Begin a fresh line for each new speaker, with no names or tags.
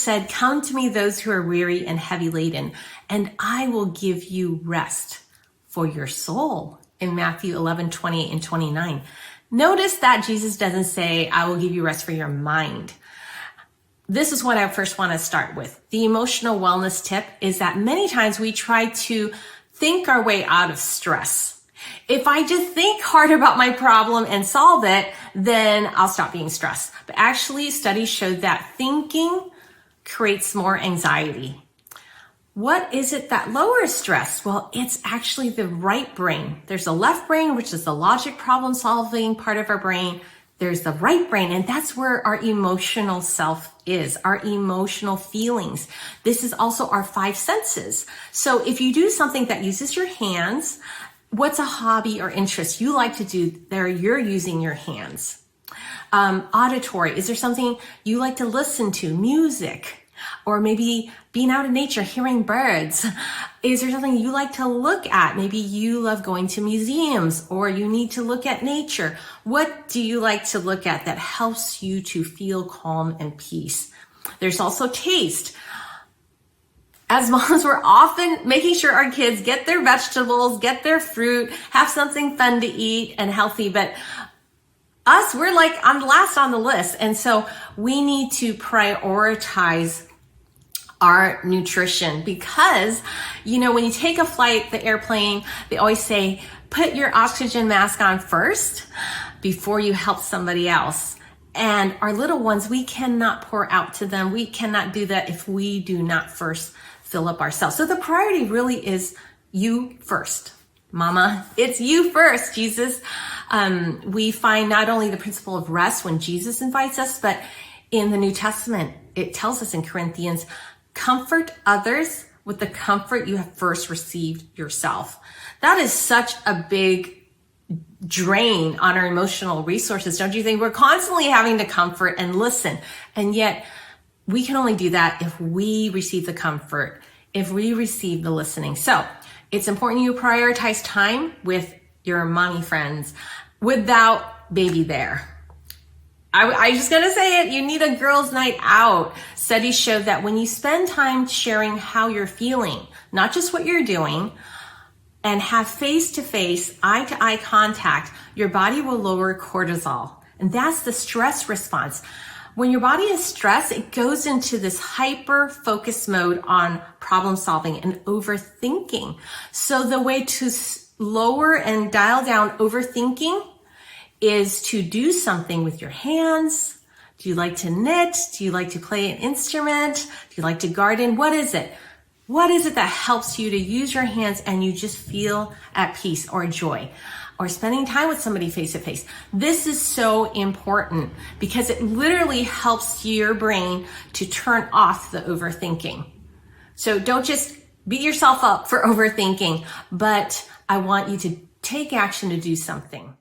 said, "Come to me, those who are weary and heavy laden, and I will give you rest for your soul," in Matthew 11:28 and 29. Notice that Jesus doesn't say, "I will give you rest for your mind." This is what I first want to start with. The emotional wellness tip is that many times we try to think our way out of stress. If I just think hard about my problem and solve it, then I'll stop being stressed. But actually, studies show that thinking creates more anxiety. What is it that lowers stress? Well, it's actually the right brain. There's the left brain, which is the logic problem solving part of our brain. There's the right brain, and that's where our emotional self is, our emotional feelings. This is also our 5 senses. So if you do something that uses your hands, what's a hobby or interest you like to do there you're using your hands? Auditory, is there something you like to listen to? Music, or maybe being out in nature, hearing birds. Is there something you like to look at? Maybe you love going to museums, or you need to look at nature. What do you like to look at that helps you to feel calm and peace? There's also taste. As moms, we're often making sure our kids get their vegetables, get their fruit, have something fun to eat and healthy. But us, we're like on last on the list. And so we need to prioritize our nutrition because, when you take a flight, the airplane, they always say, put your oxygen mask on first before you help somebody else. And our little ones, we cannot pour out to them. We cannot do that if we do not first fill up ourselves. So the priority really is you first. Mama, it's you first, Jesus. We find not only the principle of rest when Jesus invites us, but in the New Testament, it tells us in Corinthians, comfort others with the comfort you have first received yourself. That is such a big drain on our emotional resources, don't you think? We're constantly having to comfort and listen, and yet we can only do that if we receive the comfort, if we receive the listening. So it's important you prioritize time with your mommy friends without baby there. I just gonna say it, you need a girls' night out. Studies show that when you spend time sharing how you're feeling, not just what you're doing, and have face-to-face, eye-to-eye contact, your body will lower cortisol. And that's the stress response. When your body is stressed, it goes into this hyper-focus mode on problem solving and overthinking. So the way to lower and dial down overthinking is to do something with your hands. Do you like to knit? Do you like to play an instrument? Do you like to garden? What is it? What is it that helps you to use your hands and you just feel at peace or joy? Or spending time with somebody face to face. This is so important because it literally helps your brain to turn off the overthinking. So don't just beat yourself up for overthinking, but I want you to take action to do something.